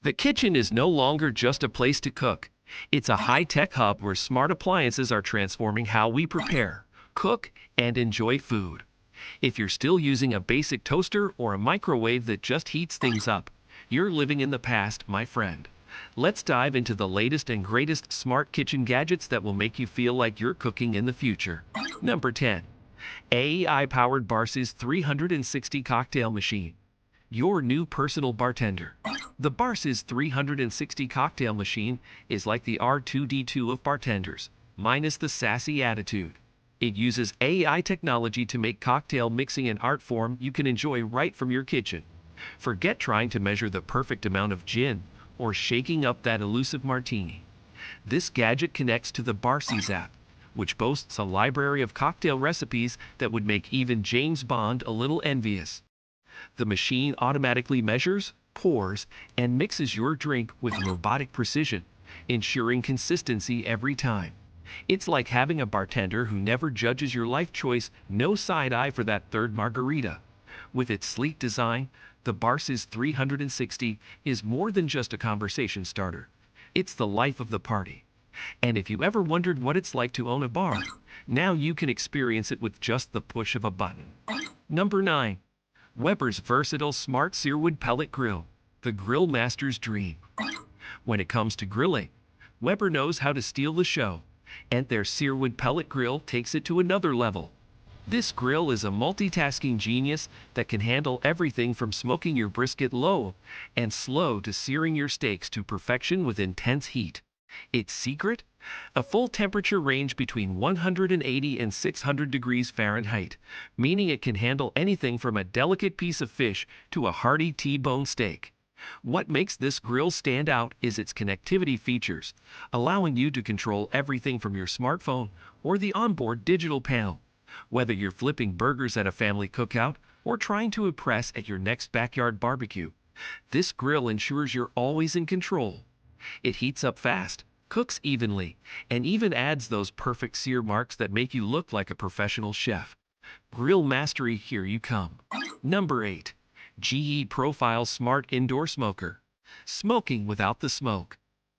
The kitchen is no longer just a place to cook. It's a high-tech hub where smart appliances are transforming how we prepare, cook, and enjoy food. If you're still using a basic toaster or a microwave that just heats things up, you're living in the past, my friend. Let's dive into the latest and greatest smart kitchen gadgets that will make you feel like you're cooking in the future. Number 10. AI-powered Barces 360 Cocktail Machine. Your new personal bartender. The Barces 360 Cocktail Machine is like the R2-D2 of bartenders, minus the sassy attitude. It uses AI technology to make cocktail mixing an art form you can enjoy right from your kitchen. Forget trying to measure the perfect amount of gin or shaking up that elusive martini. This gadget connects to the Barces app, which boasts a library of cocktail recipes that would make even James Bond a little envious. The machine automatically measures, pours, and mixes your drink with robotic precision, ensuring consistency every time. It's like having a bartender who never judges your life choice, no side eye for that third margarita. With its sleek design, the Barces 360 is more than just a conversation starter. It's the life of the party. And if you ever wondered what it's like to own a bar, now you can experience it with just the push of a button. Number 9. Weber's versatile smart searwood pellet grill, the grill master's dream. When it comes to grilling, Weber knows how to steal the show, and their searwood pellet grill takes it to another level. This grill is a multitasking genius that can handle everything from smoking your brisket low and slow to searing your steaks to perfection with intense heat. Its secret? A full temperature range between 180 and 600 degrees Fahrenheit, meaning it can handle anything from a delicate piece of fish to a hearty T-bone steak. What makes this grill stand out is its connectivity features, allowing you to control everything from your smartphone or the onboard digital panel. Whether you're flipping burgers at a family cookout or trying to impress at your next backyard barbecue, this grill ensures you're always in control. It heats up fast, cooks evenly, and even adds those perfect sear marks that make you look like a professional chef. Grill mastery, here you come. Number 8. GE Profile Smart Indoor Smoker. Smoking without the smoke.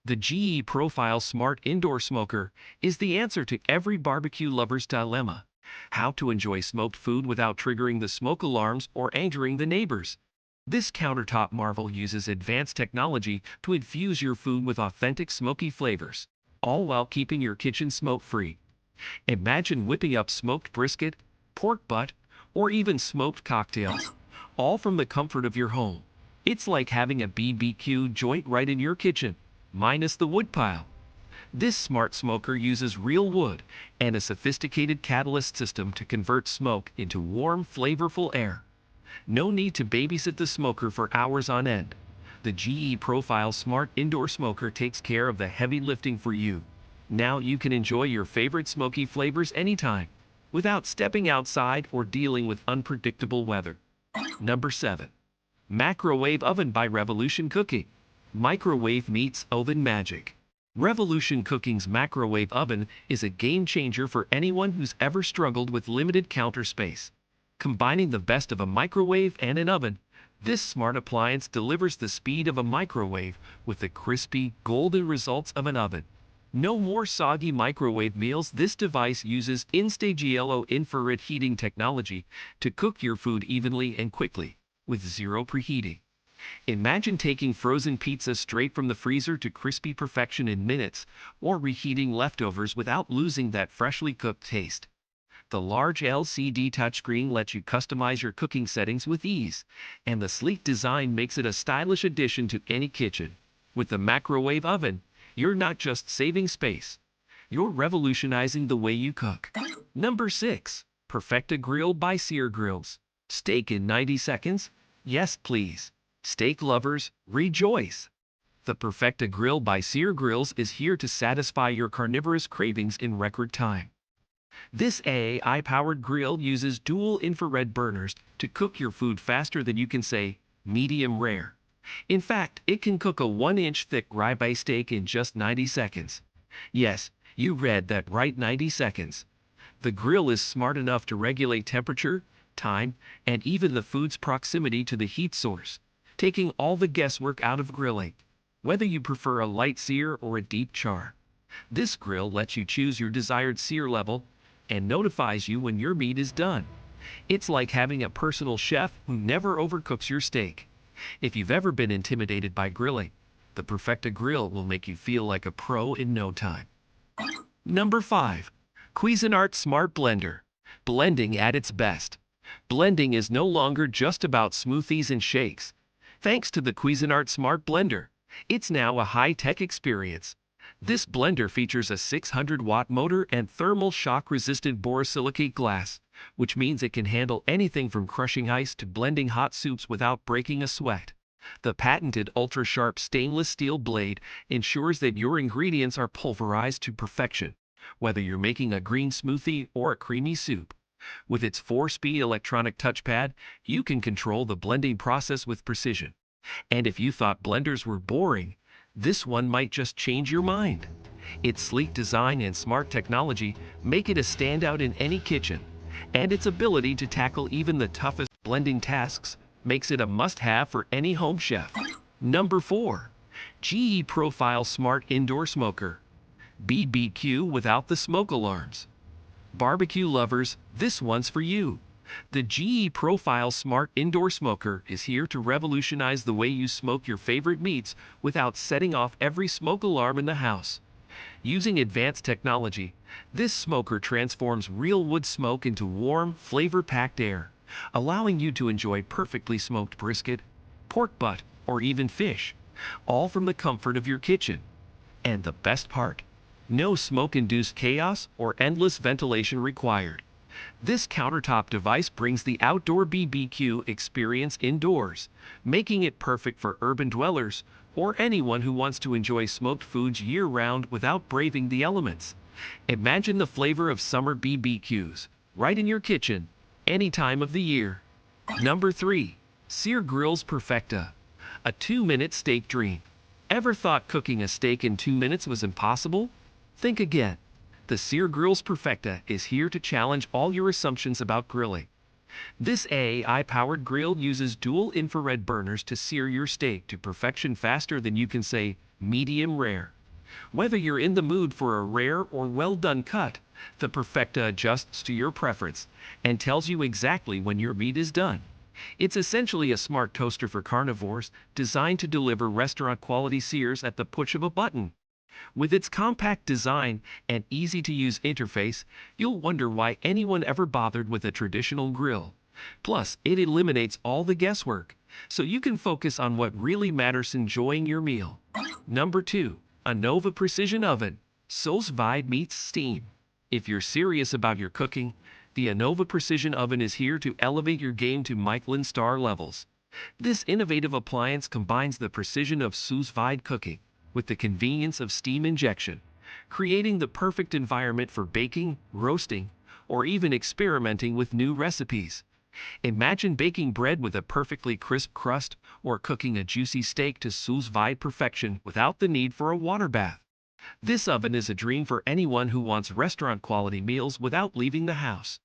The GE Profile Smart Indoor Smoker is the answer to every barbecue lover's dilemma: how to enjoy smoked food without triggering the smoke alarms or angering the neighbors. This countertop marvel uses advanced technology to infuse your food with authentic smoky flavors, all while keeping your kitchen smoke-free. Imagine whipping up smoked brisket, pork butt, or even smoked cocktails, all from the comfort of your home. It's like having a BBQ joint right in your kitchen, minus the woodpile. This smart smoker uses real wood and a sophisticated catalyst system to convert smoke into warm, flavorful air. No need to babysit the smoker for hours on end. The GE Profile Smart Indoor Smoker takes care of the heavy lifting for you. Now you can enjoy your favorite smoky flavors anytime, without stepping outside or dealing with unpredictable weather. Number 7. Microwave Oven by Revolution Cooking. Microwave meets oven magic. Revolution Cooking's microwave oven is a game changer for anyone who's ever struggled with limited counter space. Combining the best of a microwave and an oven, this smart appliance delivers the speed of a microwave with the crispy, golden results of an oven. No more soggy microwave meals. This device uses Instagiello infrared heating technology to cook your food evenly and quickly, with zero preheating. Imagine taking frozen pizza straight from the freezer to crispy perfection in minutes, or reheating leftovers without losing that freshly cooked taste. The large LCD touchscreen lets you customize your cooking settings with ease, and the sleek design makes it a stylish addition to any kitchen. With the microwave oven, you're not just saving space, you're revolutionizing the way you cook. Number 6. Perfecta Grill by Sear Grills. Steak in 90 seconds? Yes, please. Steak lovers, rejoice! The Perfecta Grill by Sear Grills is here to satisfy your carnivorous cravings in record time. This AI-powered grill uses dual infrared burners to cook your food faster than you can say, medium rare. In fact, it can cook a 1-inch thick ribeye steak in just 90 seconds. Yes, you read that right, 90 seconds. The grill is smart enough to regulate temperature, time, and even the food's proximity to the heat source, taking all the guesswork out of grilling. whether you prefer a light sear or a deep char. This grill lets you choose your desired sear level and notifies you when your meat is done. It's like having a personal chef who never overcooks your steak. If you've ever been intimidated by grilling, the Perfecta grill will make you feel like a pro in no time. Number 5. Cuisinart Smart Blender. Blending at its best. Blending is no longer just about smoothies and shakes. Thanks to the Cuisinart Smart Blender, it's now a high-tech experience. This blender features a 600-watt motor and thermal shock-resistant borosilicate glass, which means it can handle anything from crushing ice to blending hot soups without breaking a sweat. The patented ultra-sharp stainless steel blade ensures that your ingredients are pulverized to perfection, whether you're making a green smoothie or a creamy soup. With its 4-speed electronic touchpad, you can control the blending process with precision. And if you thought blenders were boring, this one might just change your mind. Its sleek design and smart technology make it a standout in any kitchen, and its ability to tackle even the toughest blending tasks makes it a must-have for any home chef. Number 4. GE Profile Smart Indoor Smoker. BBQ without the smoke alarms. Barbecue lovers, this one's for you. The GE Profile Smart Indoor Smoker is here to revolutionize the way you smoke your favorite meats without setting off every smoke alarm in the house. Using advanced technology, this smoker transforms real wood smoke into warm, flavor-packed air, allowing you to enjoy perfectly smoked brisket, pork butt, or even fish, all from the comfort of your kitchen. And the best part? No smoke-induced chaos or endless ventilation required. This countertop device brings the outdoor BBQ experience indoors, making it perfect for urban dwellers or anyone who wants to enjoy smoked foods year-round without braving the elements. Imagine the flavor of summer BBQs right in your kitchen, any time of the year. Number 3. Sear Grills Perfecta. A 2-minute steak dream. Ever thought cooking a steak in 2 minutes was impossible? Think again. The Sear Grills Perfecta is here to challenge all your assumptions about grilling. This AI-powered grill uses dual infrared burners to sear your steak to perfection faster than you can say medium rare. Whether you're in the mood for a rare or well-done cut, the Perfecta adjusts to your preference and tells you exactly when your meat is done. It's essentially a smart toaster for carnivores designed to deliver restaurant-quality sears at the push of a button. With its compact design and easy-to-use interface, you'll wonder why anyone ever bothered with a traditional grill. Plus, it eliminates all the guesswork, so you can focus on what really matters: enjoying your meal. Number 2. Anova Precision Oven. Sous vide meets steam. If you're serious about your cooking, the Anova Precision Oven is here to elevate your game to Michelin star levels. This innovative appliance combines the precision of sous vide cooking with the convenience of steam injection, creating the perfect environment for baking, roasting, or even experimenting with new recipes. Imagine baking bread with a perfectly crisp crust or cooking a juicy steak to sous vide perfection without the need for a water bath. This oven is a dream for anyone who wants restaurant-quality meals without leaving the house.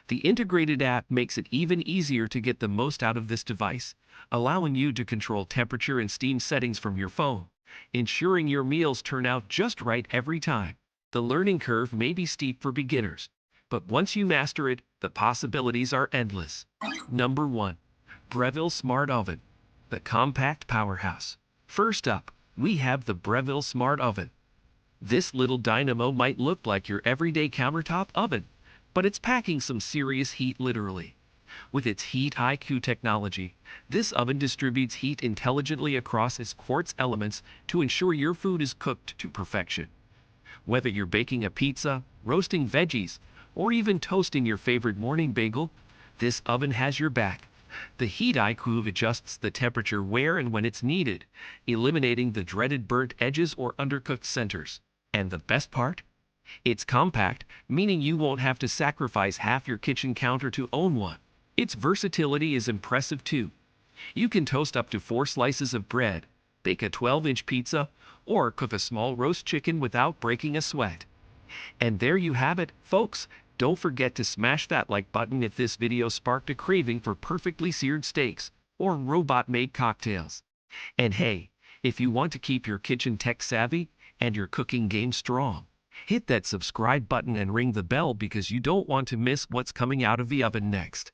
The integrated app makes it even easier to get the most out of this device, allowing you to control temperature and steam settings from your phone, ensuring your meals turn out just right every time. The learning curve may be steep for beginners, but once you master it, the possibilities are endless. Number 1. Breville Smart Oven. The compact powerhouse. First up, we have the Breville Smart Oven. This little dynamo might look like your everyday countertop oven, but it's packing some serious heat literally. With its Heat IQ technology, this oven distributes heat intelligently across its quartz elements to ensure your food is cooked to perfection. Whether you're baking a pizza, roasting veggies, or even toasting your favorite morning bagel, this oven has your back. The Heat IQ adjusts the temperature where and when it's needed, eliminating the dreaded burnt edges or undercooked centers. And the best part? It's compact, meaning you won't have to sacrifice half your kitchen counter to own one. Its versatility is impressive too. You can toast up to 4 slices of bread, bake a 12-inch pizza, or cook a small roast chicken without breaking a sweat. And there you have it, folks. Don't forget to smash that like button if this video sparked a craving for perfectly seared steaks or robot-made cocktails. And hey, If you want to keep your kitchen tech savvy and your cooking game strong, hit that subscribe button and ring the bell because you don't want to miss what's coming out of the oven next.